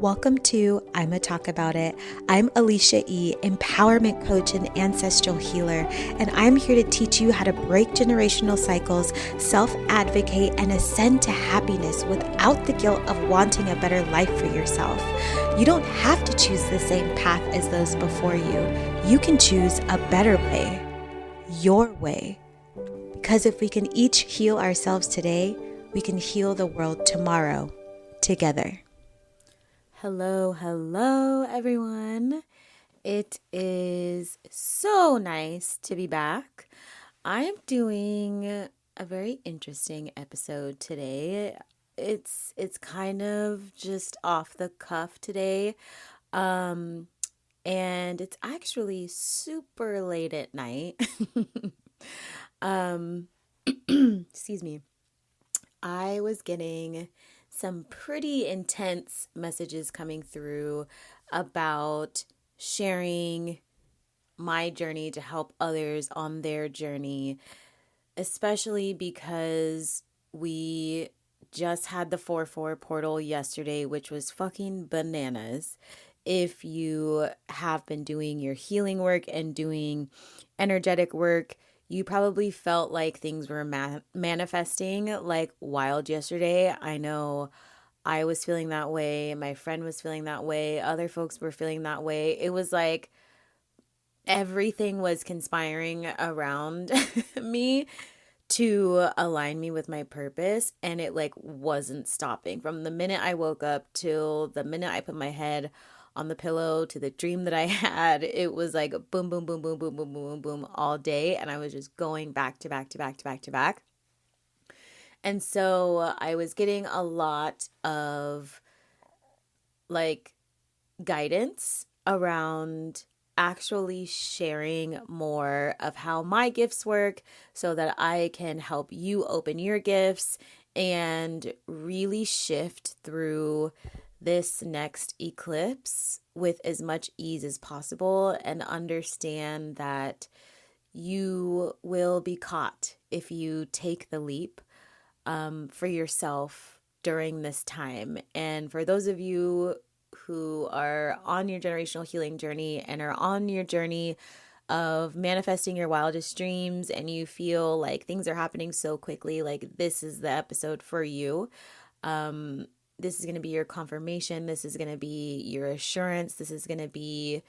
Welcome to I'ma Talk About It. I'm Alicia E., empowerment coach and ancestral healer, and I'm here to teach you how to break generational cycles, self-advocate, and ascend to happiness without the guilt of wanting a better life for yourself. You don't have to choose the same path as those before you. You can choose a better way, your way. Because if we can each heal ourselves today, we can heal the world tomorrow together. Hello, everyone. It is so nice to be back. I'm doing a very interesting episode today. It's kind of just off the cuff today. And it's actually super late at night. Excuse me. I was getting some pretty intense messages coming through about sharing my journey to help others on their journey, especially because we just had the 4/4 portal yesterday, which was fucking bananas. If you have been doing your healing work and doing energetic work, you probably felt like things were manifesting like wild yesterday. I know I was feeling that way. My friend was feeling that way. Other folks were feeling that way. It was like everything was conspiring around me to align me with my purpose, and it like wasn't stopping from the minute I woke up till the minute I put my head on the pillow to the dream that I had. It was like boom, boom, boom, boom, boom, boom, boom, boom, boom all day. And I was just going back to back to back to back to back. And so I was getting a lot of like guidance around actually sharing more of how my gifts work so that I can help you open your gifts and really shift through this next eclipse with as much ease as possible, and understand that you will be caught if you take the leap for yourself during this time. And for those of you who are on your generational healing journey and are on your journey of manifesting your wildest dreams, and you feel like things are happening so quickly, like this is the episode for you. This is going to be your confirmation. This is going to be your assurance. This is going to be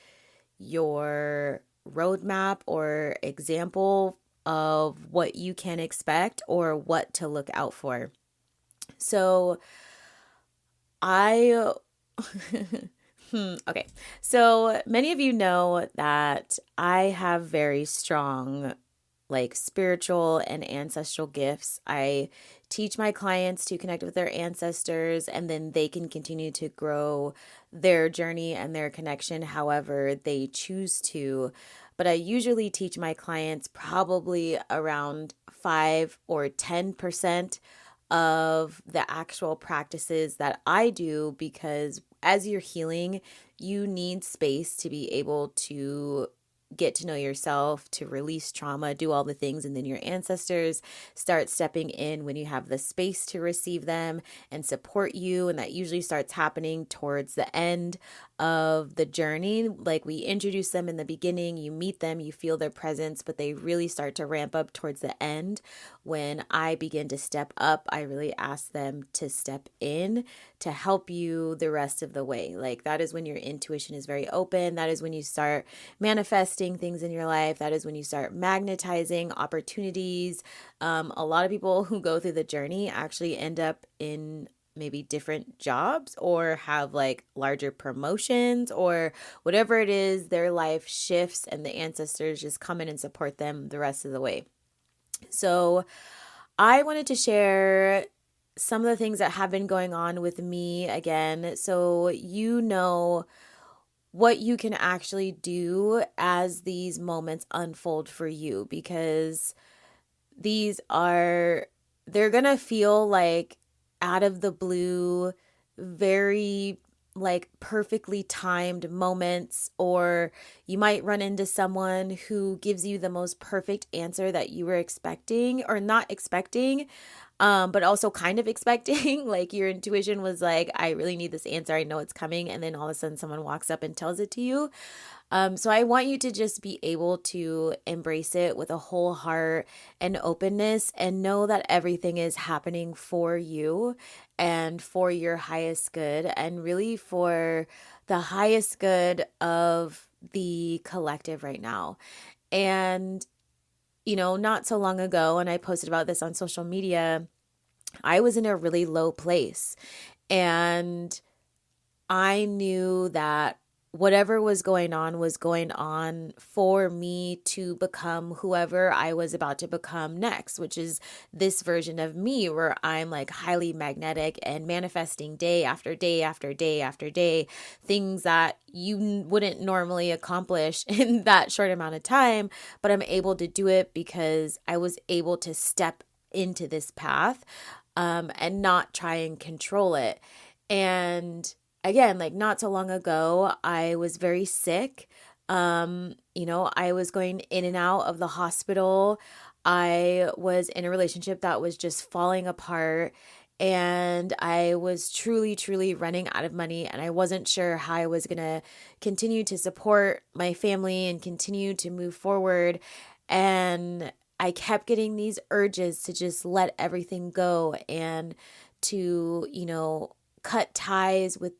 your roadmap or example of what you can expect or what to look out for. So okay. So many of you know that I have very strong like spiritual and ancestral gifts. I teach my clients to connect with their ancestors, and then they can continue to grow their journey and their connection however they choose to. But I usually teach my clients probably around 5 or 10% of the actual practices that I do, because as you're healing, you need space to be able to get to know yourself, to release trauma, do all the things, and then your ancestors start stepping in when you have the space to receive them and support you. And that usually starts happening towards the end of the journey. Like, we introduce them in the beginning, you meet them, you feel their presence, but they really start to ramp up towards the end. When I begin to step up, I really ask them to step in to help you the rest of the way. Like, that is when your intuition is very open. That is when you start manifesting things in your life. That is when you start magnetizing opportunities. A lot of people who go through the journey actually end up in maybe different jobs or have like larger promotions or whatever it is. Their life shifts and the ancestors just come in and support them the rest of the way. So I wanted to share some of the things that have been going on with me again, so you know what you can actually do as these moments unfold for you, because they're gonna feel like out of the blue, very like perfectly timed moments, or you might run into someone who gives you the most perfect answer that you were expecting or not expecting. but also kind of expecting. Like your intuition was like, I really need this answer. I know it's coming. And then all of a sudden someone walks up and tells it to you. So I want you to just be able to embrace it with a whole heart and openness and know that everything is happening for you and for your highest good and really for the highest good of the collective right now. And, not so long ago, and I posted about this on social media, I was in a really low place and I knew that whatever was going on for me to become whoever I was about to become next, which is this version of me where I'm like highly magnetic and manifesting day after day after day after day, things that you wouldn't normally accomplish in that short amount of time, but I'm able to do it because I was able to step into this path and not try and control it. And again, like not so long ago, I was very sick. I was going in and out of the hospital. I was in a relationship that was just falling apart. And I was truly, truly running out of money. And I wasn't sure how I was going to continue to support my family and continue to move forward. And I kept getting these urges to just let everything go and to, cut ties with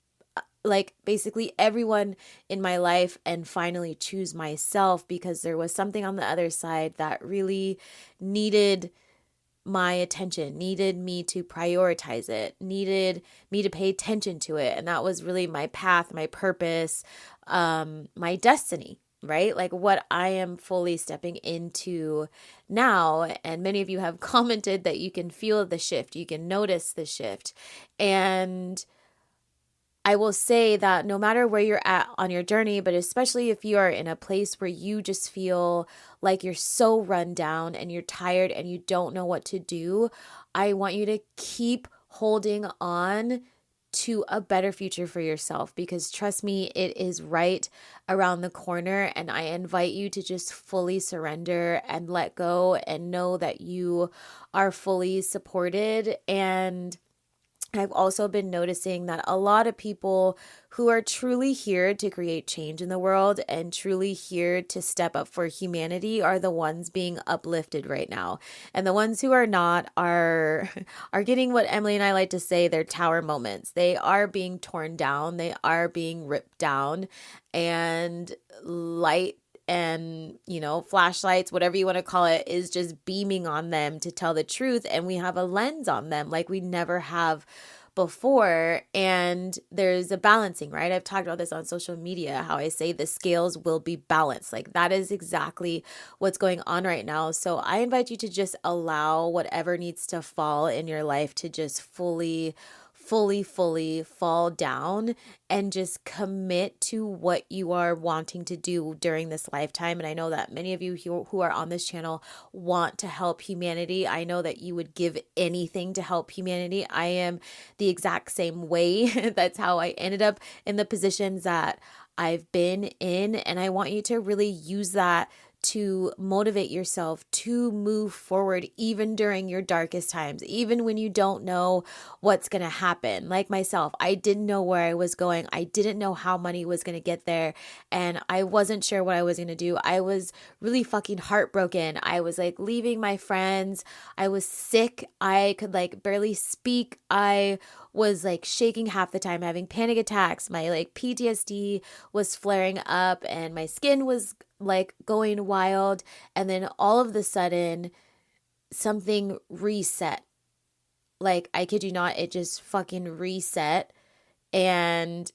like basically everyone in my life and finally choose myself because there was something on the other side that really needed my attention, needed me to prioritize it, needed me to pay attention to it. And that was really my path, my purpose, my destiny, right? Like what I am fully stepping into now. And many of you have commented that you can feel the shift, you can notice the shift. And I will say that no matter where you're at on your journey, but especially if you are in a place where you just feel like you're so run down and you're tired and you don't know what to do, I want you to keep holding on to a better future for yourself because trust me, it is right around the corner. And I invite you to just fully surrender and let go and know that you are fully supported. And I've also been noticing that a lot of people who are truly here to create change in the world and truly here to step up for humanity are the ones being uplifted right now. And the ones who are not are getting what Emily and I like to say, their tower moments. They are being torn down, they are being ripped down, and light and, flashlights, whatever you want to call it, is just beaming on them to tell the truth. And we have a lens on them like we never have before. And there's a balancing, right? I've talked about this on social media, how I say the scales will be balanced. Like that is exactly what's going on right now. So I invite you to just allow whatever needs to fall in your life to just fully fall down and just commit to what you are wanting to do during this lifetime. And I know that many of you who are on this channel want to help humanity. I know that you would give anything to help humanity. I am the exact same way. That's how I ended up in the positions that I've been in. And I want you to really use that to motivate yourself to move forward, even during your darkest times, even when you don't know what's going to happen. Like myself, I didn't know where I was going. I didn't know how money was going to get there. And I wasn't sure what I was going to do. I was really fucking heartbroken. I was like leaving my friends. I was sick. I could like barely speak. I was like shaking half the time, having panic attacks. My like PTSD was flaring up and my skin was like going wild. And then all of the sudden something reset. Like I kid you not, it just fucking reset and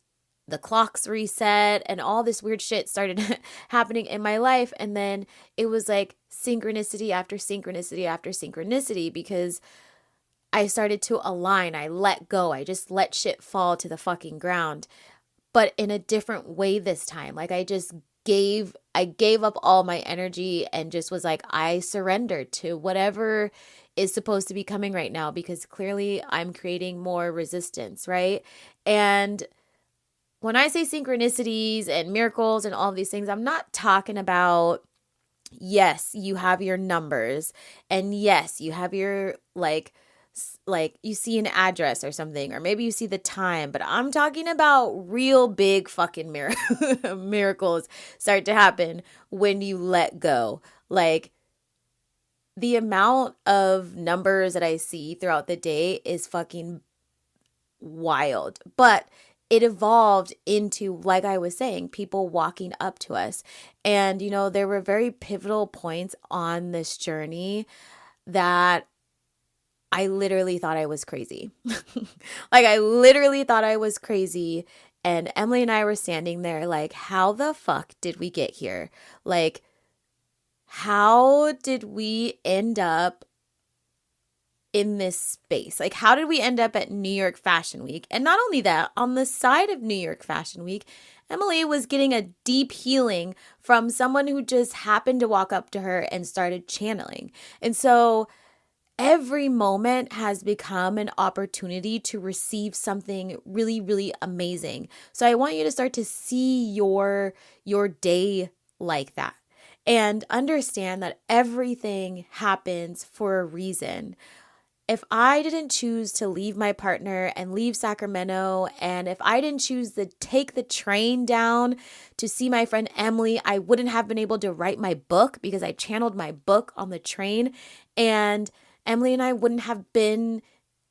the clocks reset and all this weird shit started happening in my life. And then it was like synchronicity after synchronicity after synchronicity because I started to align. I let go. I just let shit fall to the fucking ground, but in a different way this time. Like I gave up all my energy and just was like, I surrendered to whatever is supposed to be coming right now because clearly I'm creating more resistance, right? And when I say synchronicities and miracles and all of these things, I'm not talking about, yes, you have your numbers and yes, you have your like like you see an address or something, or maybe you see the time, but I'm talking about real big fucking miracles start to happen when you let go. Like the amount of numbers that I see throughout the day is fucking wild. But it evolved into, like I was saying, people walking up to us. And, there were very pivotal points on this journey that I literally thought I was crazy. Like, I literally thought I was crazy. And Emily and I were standing there like, how the fuck did we get here? Like, how did we end up in this space? Like, how did we end up at New York Fashion Week? And not only that, on the side of New York Fashion Week, Emily was getting a deep healing from someone who just happened to walk up to her and started channeling. And so every moment has become an opportunity to receive something really, really amazing. So I want you to start to see your day like that and understand that everything happens for a reason. If I didn't choose to leave my partner and leave Sacramento, and if I didn't choose to take the train down to see my friend Emily, I wouldn't have been able to write my book because I channeled my book on the train. And Emily and I wouldn't have been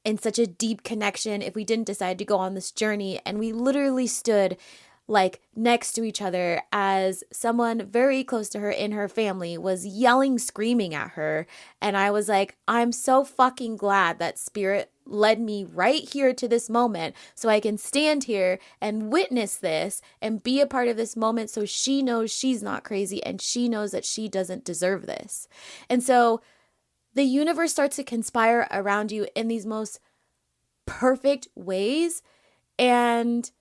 in such a deep connection if we didn't decide to go on this journey. And we literally stood like next to each other as someone very close to her in her family was yelling, screaming at her. And I was like, I'm so fucking glad that spirit led me right here to this moment so I can stand here and witness this and be a part of this moment so she knows she's not crazy and she knows that she doesn't deserve this. And so the universe starts to conspire around you in these most perfect ways. And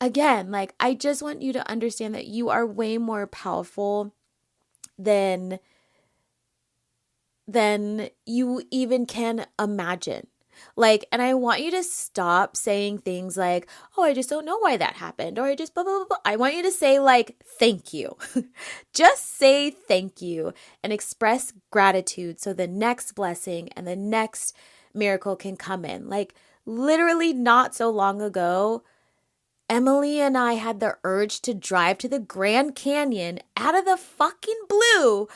again, like, I just want you to understand that you are way more powerful than you even can imagine. Like, and I want you to stop saying things like, oh, I just don't know why that happened, or I just blah, blah, blah, blah. I want you to say like, thank you. Just say thank you and express gratitude so the next blessing and the next miracle can come in. Like, literally not so long ago, Emily and I had the urge to drive to the Grand Canyon out of the fucking blue.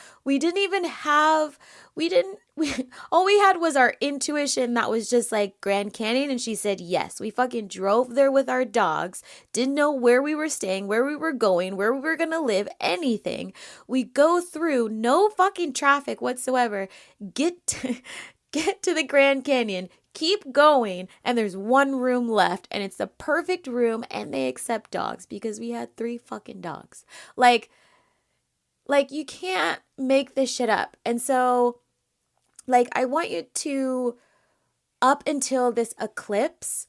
All we had was our intuition that was just like Grand Canyon. And she said, yes, we fucking drove there with our dogs. Didn't know where we were staying, where we were going, where we were going to live, anything. We go through no fucking traffic whatsoever. Get to the Grand Canyon. Keep going, and there's one room left, and it's the perfect room, and they accept dogs because we had 3 fucking dogs. Like you can't make this shit up. And so, like, I want you to, up until this eclipse,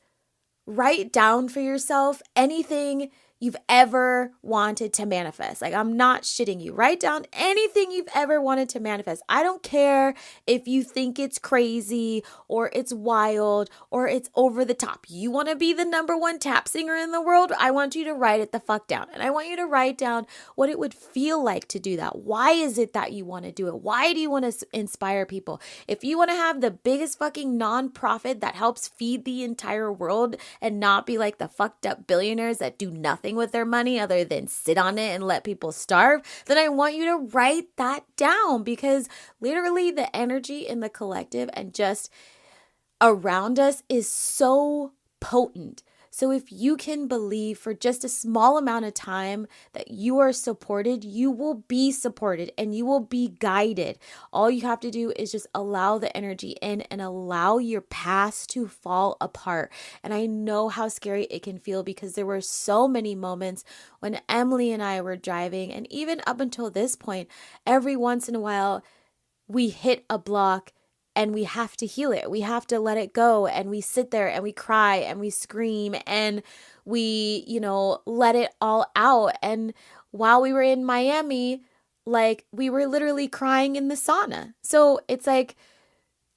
write down for yourself anything you've ever wanted to manifest. Like, I'm not shitting you. Write down anything you've ever wanted to manifest. I don't care if you think it's crazy or it's wild or it's over the top. You want to be the #1 tap singer in the world? I want you to write it the fuck down. And I want you to write down what it would feel like to do that. Why is it that you want to do it? Why do you want to inspire people? If you want to have the biggest fucking nonprofit that helps feed the entire world and not be like the fucked up billionaires that do nothing with their money other than sit on it and let people starve, then I want you to write that down, because literally the energy in the collective and just around us is so potent. So if you can believe for just a small amount of time that you are supported, you will be supported and you will be guided. All you have to do is just allow the energy in and allow your past to fall apart. And I know how scary it can feel, because there were so many moments when Emily and I were driving, and even up until this point, every once in a while we hit a block and we have to heal it. We have to let it go. And we sit there and we cry and we scream and we, let it all out. And while we were in Miami, like, we were literally crying in the sauna. So it's like,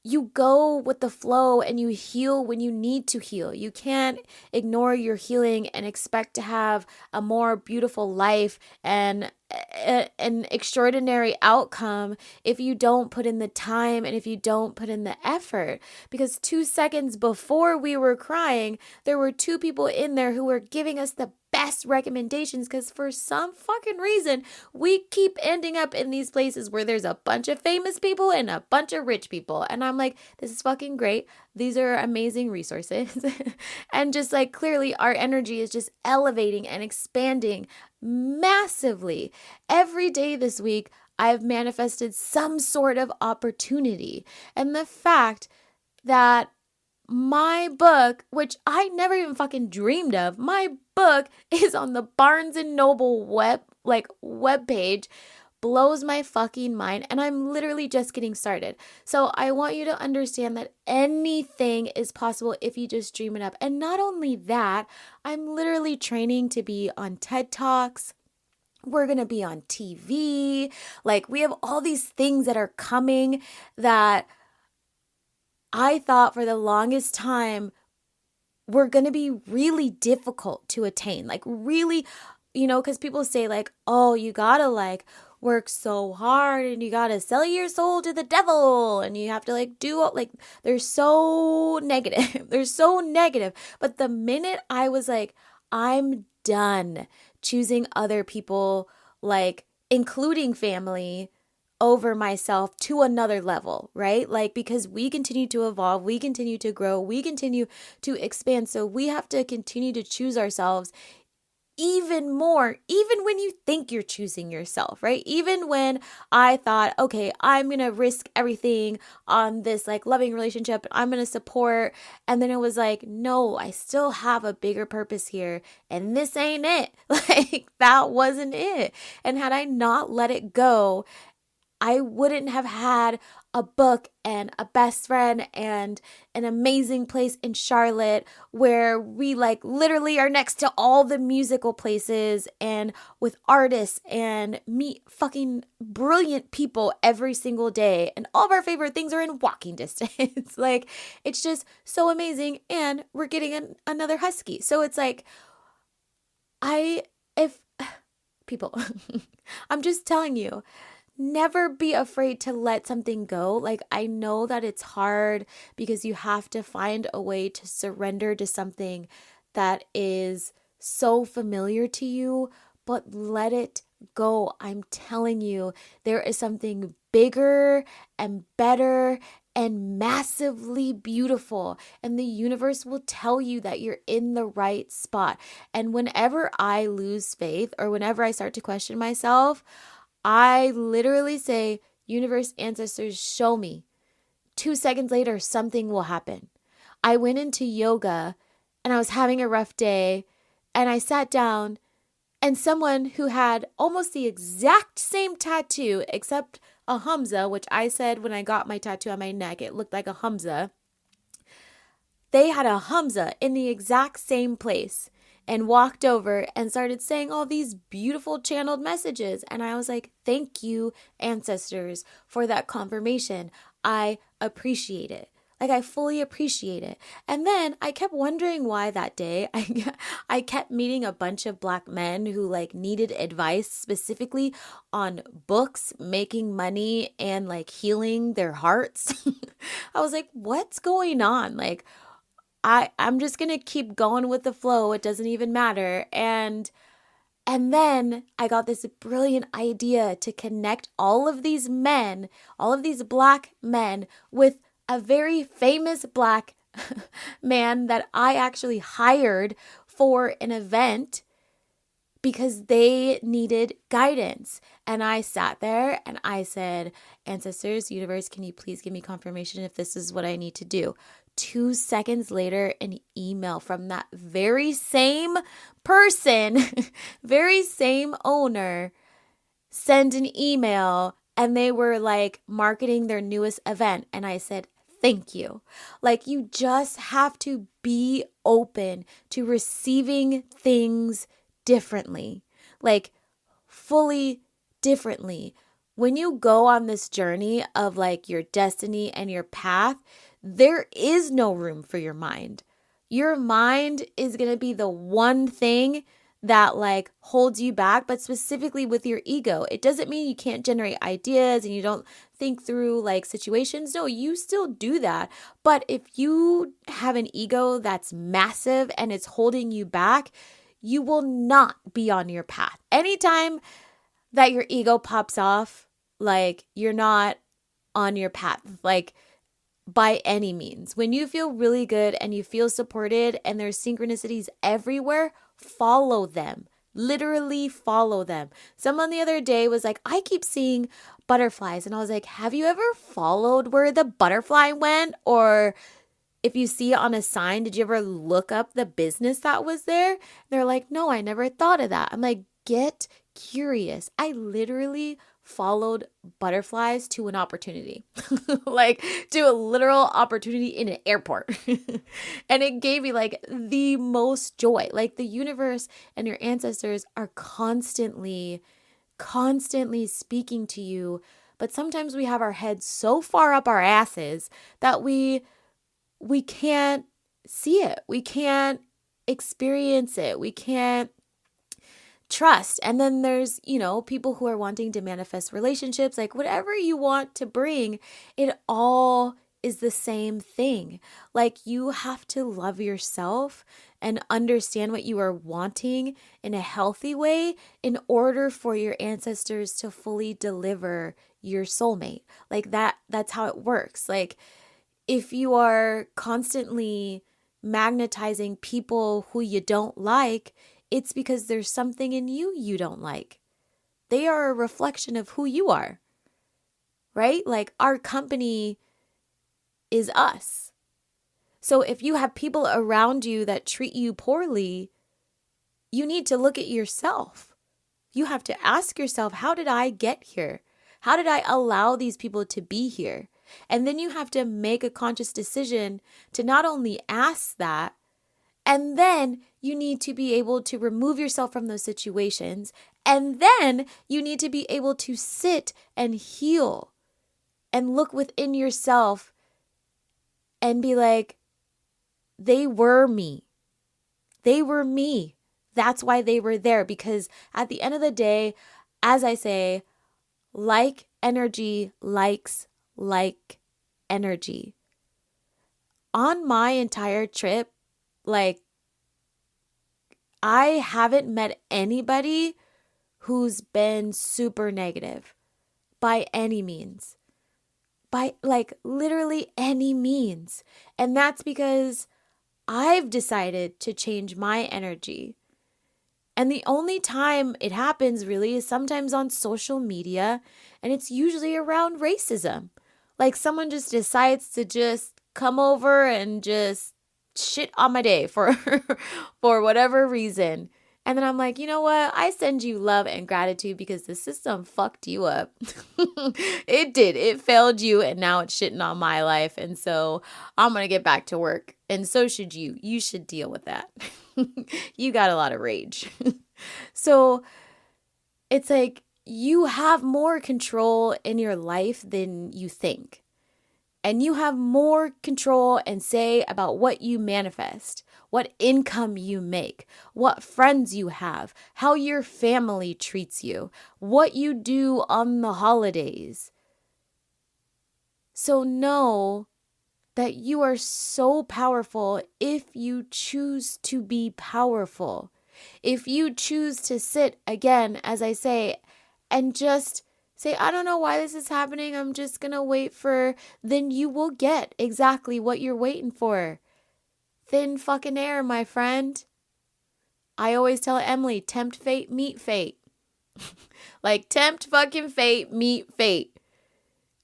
you go with the flow and you heal when you need to heal. You can't ignore your healing and expect to have a more beautiful life and an extraordinary outcome if you don't put in the time and if you don't put in the effort. Because 2 seconds before we were crying, there were two people in there who were giving us the best recommendations, because for some fucking reason we keep ending up in these places where there's a bunch of famous people and a bunch of rich people, and I'm like, this is fucking great, these are amazing resources. And just like, clearly our energy is just elevating and expanding massively. Every day this week I've manifested some sort of opportunity, and the fact that my book, which I never even fucking dreamed of, my book is on the Barnes and Noble web page, blows my fucking mind, and I'm literally just getting started. So I want you to understand that anything is possible if you just dream it up. And not only that, I'm literally training to be on TED Talks. We're going to be on TV. Like, we have all these things that are coming that I thought for the longest time were going to be really difficult to attain. Like, really, because people say like, oh, you got to like work so hard and you got to sell your soul to the devil and you have to like do, like, they're so negative. They're so negative. But the minute I was like, I'm done choosing other people, like including family, over myself to another level, right? Like, because we continue to evolve, we continue to grow, we continue to expand. So we have to continue to choose ourselves even more, even when you think you're choosing yourself, right? Even when I thought, okay, I'm going to risk everything on this like loving relationship, I'm going to support. And then it was like, no, I still have a bigger purpose here. And this ain't it. Like, that wasn't it. And had I not let it go, I wouldn't have had a book and a best friend and an amazing place in Charlotte where we like literally are next to all the musical places and with artists and meet fucking brilliant people every single day. And all of our favorite things are in walking distance. Like, it's just so amazing. And we're getting another husky. So it's like, people, I'm just telling you, never be afraid to let something go. Like, I know that it's hard because you have to find a way to surrender to something that is so familiar to you, but let it go. I'm telling you, there is something bigger and better and massively beautiful, and the universe will tell you that you're in the right spot. And whenever I lose faith or whenever I start to question myself, I literally say, universe, ancestors, show me. 2 seconds later, something will happen. I went into yoga and I was having a rough day and I sat down, and someone who had almost the exact same tattoo except a Hamza, which I said when I got my tattoo on my neck, it looked like a Hamza. They had a Hamza in the exact same place and walked over and started saying all these beautiful channeled messages. And I was like, thank you, ancestors, for that confirmation. I appreciate it. Like, I fully appreciate it. And then I kept wondering why that day I kept meeting a bunch of Black men who like needed advice specifically on books, making money, and like healing their hearts. I was like, what's going on? Like, I'm just going to keep going with the flow. It doesn't even matter. And then I got this brilliant idea to connect all of these men, all of these Black men, with a very famous Black man that I actually hired for an event because they needed guidance. And I sat there and I said, ancestors, universe, can you please give me confirmation if this is what I need to do? 2 seconds later, an email from that very same person, very same owner, sent an email, and they were like marketing their newest event. And I said, thank you. Like, you just have to be open to receiving things differently, like fully differently. when you go on this journey of like your destiny and your path, there is no room for your mind. Your mind is going to be the one thing that like holds you back, but specifically with your ego. It doesn't mean you can't generate ideas and you don't think through like situations. No, you still do that. But if you have an ego that's massive and it's holding you back, you will not be on your path. Anytime that your ego pops off, like you're not on your path, like by any means. When you feel really good and you feel supported and there's synchronicities everywhere, follow them. Literally follow them. Someone the other day was like, I keep seeing butterflies. And I was like, have you ever followed where the butterfly went? Or if you see it on a sign, did you ever look up the business that was there? They're like, no, I never thought of that. I'm like, get curious. I literally followed butterflies to an opportunity, like to a literal opportunity in an airport. And it gave me like the most joy. Like the universe and your ancestors are constantly speaking to you. But sometimes we have our heads so far up our asses that we can't see it. We can't experience it. We can't trust. And then there's, people who are wanting to manifest relationships, like whatever you want to bring, it all is the same thing. Like you have to love yourself and understand what you are wanting in a healthy way in order for your ancestors to fully deliver your soulmate. Like that's how it works. Like if you are constantly magnetizing people who you don't like, it's because there's something in you don't like. They are a reflection of who you are, right? Like our company is us. So if you have people around you that treat you poorly, you need to look at yourself. You have to ask yourself, how did I get here? How did I allow these people to be here? And then you have to make a conscious decision to not only ask that, and then you need to be able to remove yourself from those situations. And then you need to be able to sit and heal and look within yourself and be like, they were me. They were me. That's why they were there. Because at the end of the day, as I say, like energy likes like energy. On my entire trip, like, I haven't met anybody who's been super negative by any means. By like literally any means. And that's because I've decided to change my energy. And the only time it happens really is sometimes on social media, and it's usually around racism. Like someone just decides to just come over and just shit on my day for for whatever reason. And then I'm like, you know what? I send you love and gratitude because the system fucked you up. It did. It failed you and now it's shitting on my life. And so I'm going to get back to work. And so should you. You should deal with that. You got a lot of rage. So it's like you have more control in your life than you think. And you have more control and say about what you manifest, what income you make, what friends you have, how your family treats you, what you do on the holidays. So know that you are so powerful if you choose to be powerful. If you choose to sit, again, as I say, and just say, I don't know why this is happening. I'm just going to wait for, then you will get exactly what you're waiting for. Thin fucking air, my friend. I always tell Emily, tempt fate, meet fate. Like tempt fucking fate, meet fate.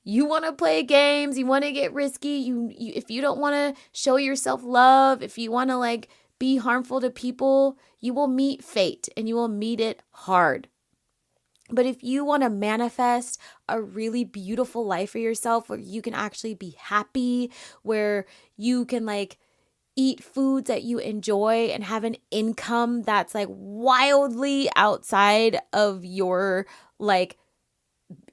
You want to play games, you want to get risky, you if you don't want to show yourself love, if you want to like be harmful to people, you will meet fate and you will meet it hard. But if you want to manifest a really beautiful life for yourself where you can actually be happy, where you can like eat foods that you enjoy and have an income that's like wildly outside of your like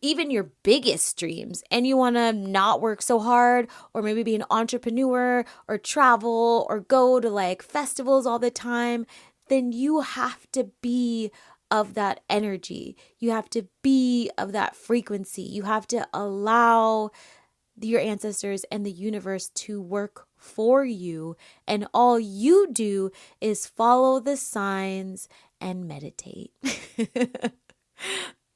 even your biggest dreams, and you want to not work so hard, or maybe be an entrepreneur or travel or go to like festivals all the time, then you have to be of that energy. You have to be of that frequency. You have to allow your ancestors and the universe to work for you. And all you do is follow the signs and meditate.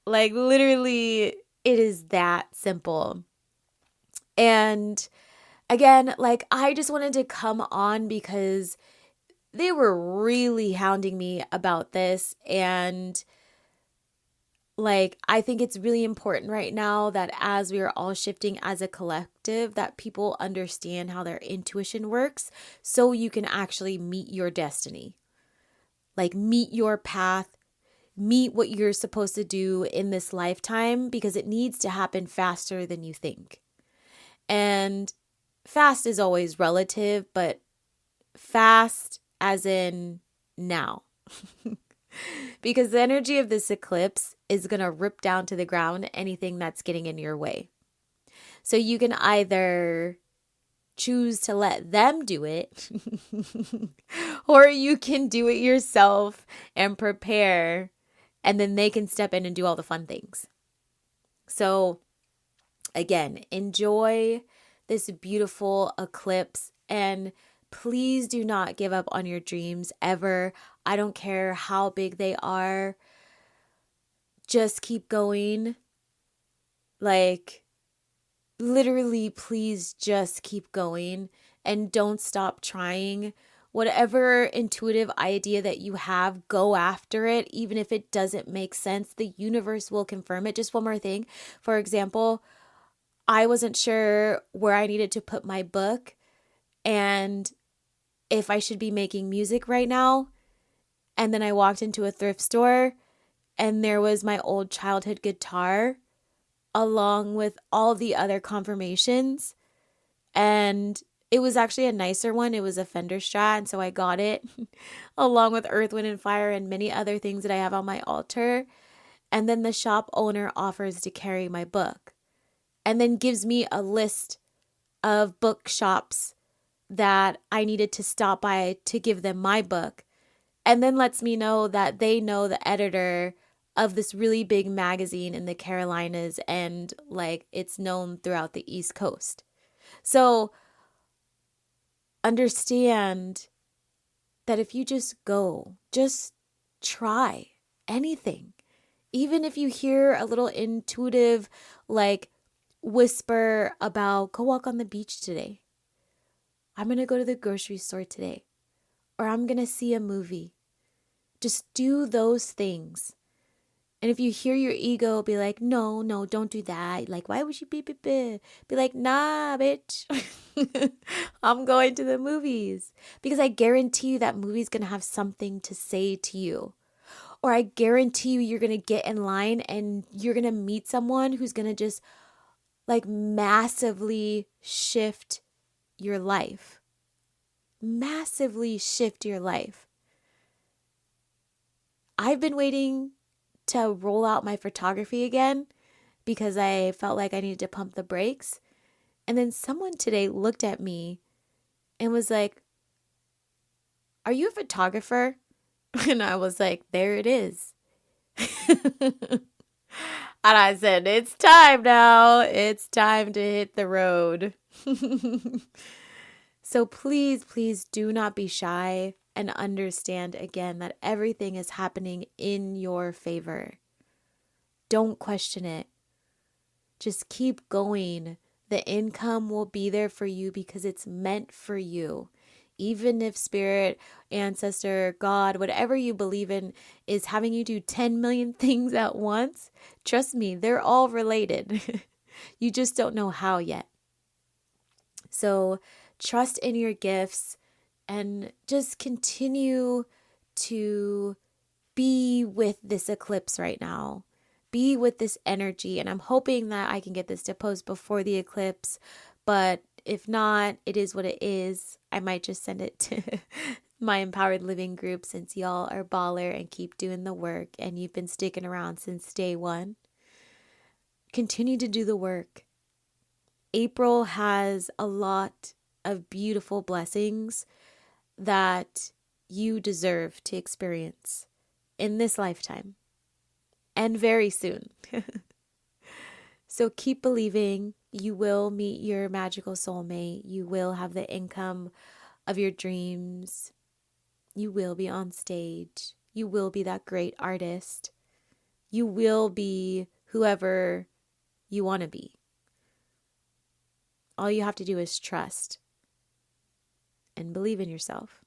Like literally, it is that simple. And again, like I just wanted to come on because they were really hounding me about this. And like, I think it's really important right now that as we are all shifting as a collective, that people understand how their intuition works so you can actually meet your destiny. Like meet your path, meet what you're supposed to do in this lifetime, because it needs to happen faster than you think. And fast is always relative, but fast as in now. Because the energy of this eclipse is going to rip down to the ground anything that's getting in your way. So you can either choose to let them do it, or you can do it yourself and prepare, and then they can step in and do all the fun things. So again, enjoy this beautiful eclipse, and please do not give up on your dreams ever. I don't care how big they are. Just keep going. Like, literally, please just keep going and don't stop trying. Whatever intuitive idea that you have, go after it. Even if it doesn't make sense, the universe will confirm it. Just one more thing. For example, I wasn't sure where I needed to put my book and if I should be making music right now. And then I walked into a thrift store and there was my old childhood guitar along with all the other confirmations. And it was actually a nicer one. It was a Fender Strat, and so I got it along with Earth, Wind, and Fire and many other things that I have on my altar. And then the shop owner offers to carry my book and then gives me a list of bookshops that I needed to stop by to give them my book. And then lets me know that they know the editor of this really big magazine in the Carolinas, and like it's known throughout the East Coast. So understand that if you just go, just try anything. Even if you hear a little intuitive like whisper about go walk on the beach today. I'm going to go to the grocery store today. Or I'm going to see a movie. Just do those things. And if you hear your ego be like, no, don't do that. Like, why would you be like, nah, bitch. I'm going to the movies. Because I guarantee you that movie's going to have something to say to you. Or I guarantee you you're going to get in line and you're going to meet someone who's going to just like massively shift your life. Massively shift your life. I've been waiting to roll out my photography again because I felt like I needed to pump the brakes. And then someone today looked at me and was like, "Are you a photographer?" And I was like, "There it is." And I said, "It's time now. It's time to hit the road." So please, please do not be shy and understand again that everything is happening in your favor. Don't question it. Just keep going. The income will be there for you because it's meant for you. Even if spirit, ancestor, God, whatever you believe in is having you do 10 million things at once, trust me, they're all related. You just don't know how yet. So trust in your gifts and just continue to be with this eclipse right now. Be with this energy. And I'm hoping that I can get this to post before the eclipse. But if not, it is what it is. I might just send it to my Empowered Living group since y'all are baller and keep doing the work and you've been sticking around since day one. continue to do the work. April has a lot of beautiful blessings that you deserve to experience in this lifetime and very soon. So keep believing. You will meet your magical soulmate. You will have the income of your dreams. You will be on stage. You will be that great artist. You will be whoever you want to be. All you have to do is trust and believe in yourself.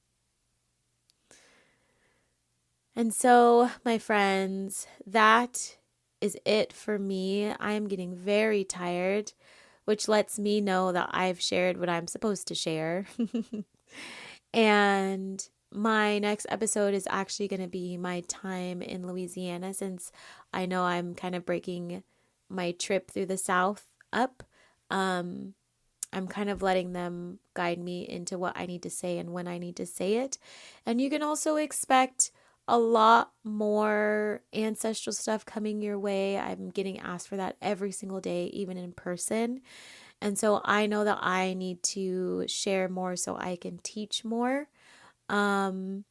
And so, my friends, that is it for me. I am getting very tired, which lets me know that I've shared what I'm supposed to share. And my next episode is actually going to be my time in Louisiana, since I know I'm kind of breaking my trip through the South up. I'm kind of letting them guide me into what I need to say and when I need to say it. And you can also expect a lot more ancestral stuff coming your way. I'm getting asked for that every single day, even in person. And so I know that I need to share more so I can teach more. And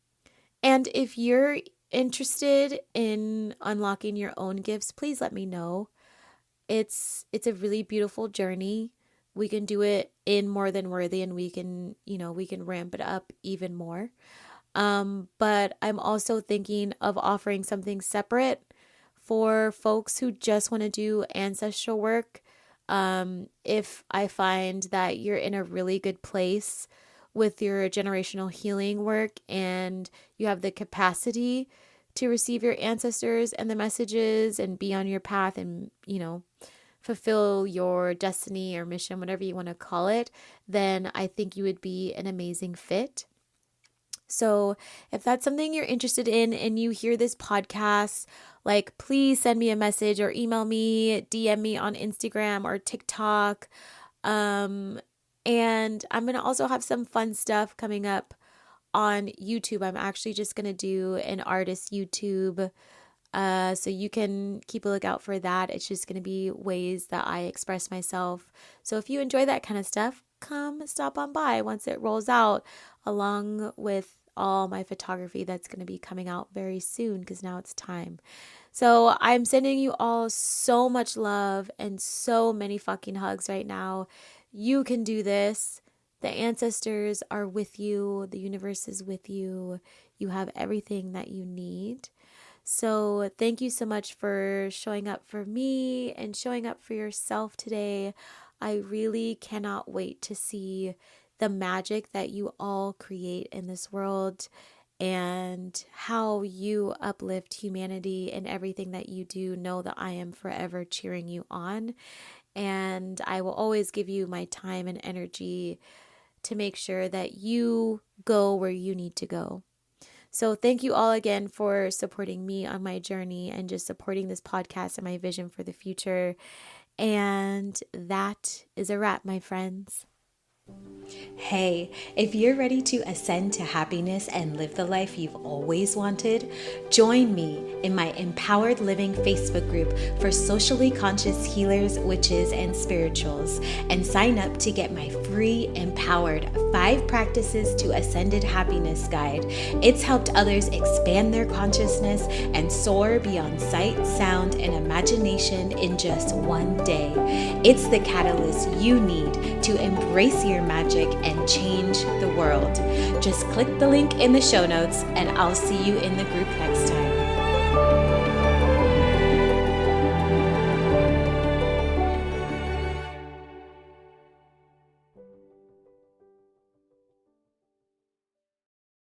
if you're interested in unlocking your own gifts, please let me know. It's a really beautiful journey. We can do it in More Than Worthy, and we can ramp it up even more. But I'm also thinking of offering something separate for folks who just want to do ancestral work. If I find that you're in a really good place with your generational healing work and you have the capacity to receive your ancestors and the messages and be on your path and, fulfill your destiny or mission, whatever you want to call it, then I think you would be an amazing fit. So if that's something you're interested in and you hear this podcast, please send me a message or email me, DM me on Instagram or TikTok. And I'm going to also have some fun stuff coming up on YouTube. I'm actually just going to do an artist YouTube. So you can keep a lookout for that. It's just going to be ways that I express myself. So if you enjoy that kind of stuff, come stop on by once it rolls out, along with all my photography that's going to be coming out very soon, because now it's time. So I'm sending you all so much love and so many fucking hugs right now. You can do this. The ancestors are with you. The universe is with you. You have everything that you need. So thank you so much for showing up for me and showing up for yourself today. I really cannot wait to see the magic that you all create in this world and how you uplift humanity in everything that you do. Know that I am forever cheering you on, and I will always give you my time and energy to make sure that you go where you need to go. So thank you all again for supporting me on my journey and just supporting this podcast and my vision for the future. And that is a wrap, my friends. Hey, if you're ready to ascend to happiness and live the life you've always wanted, join me in my Empowered Living Facebook group for socially conscious healers, witches, and spirituals, and sign up to get my free Empowered 5 Practices to Ascended Happiness guide. It's helped others expand their consciousness and soar beyond sight, sound, and imagination in just one day. It's the catalyst you need to embrace your magic and change the world. Just click the link in the show notes, and I'll see you in the group next time.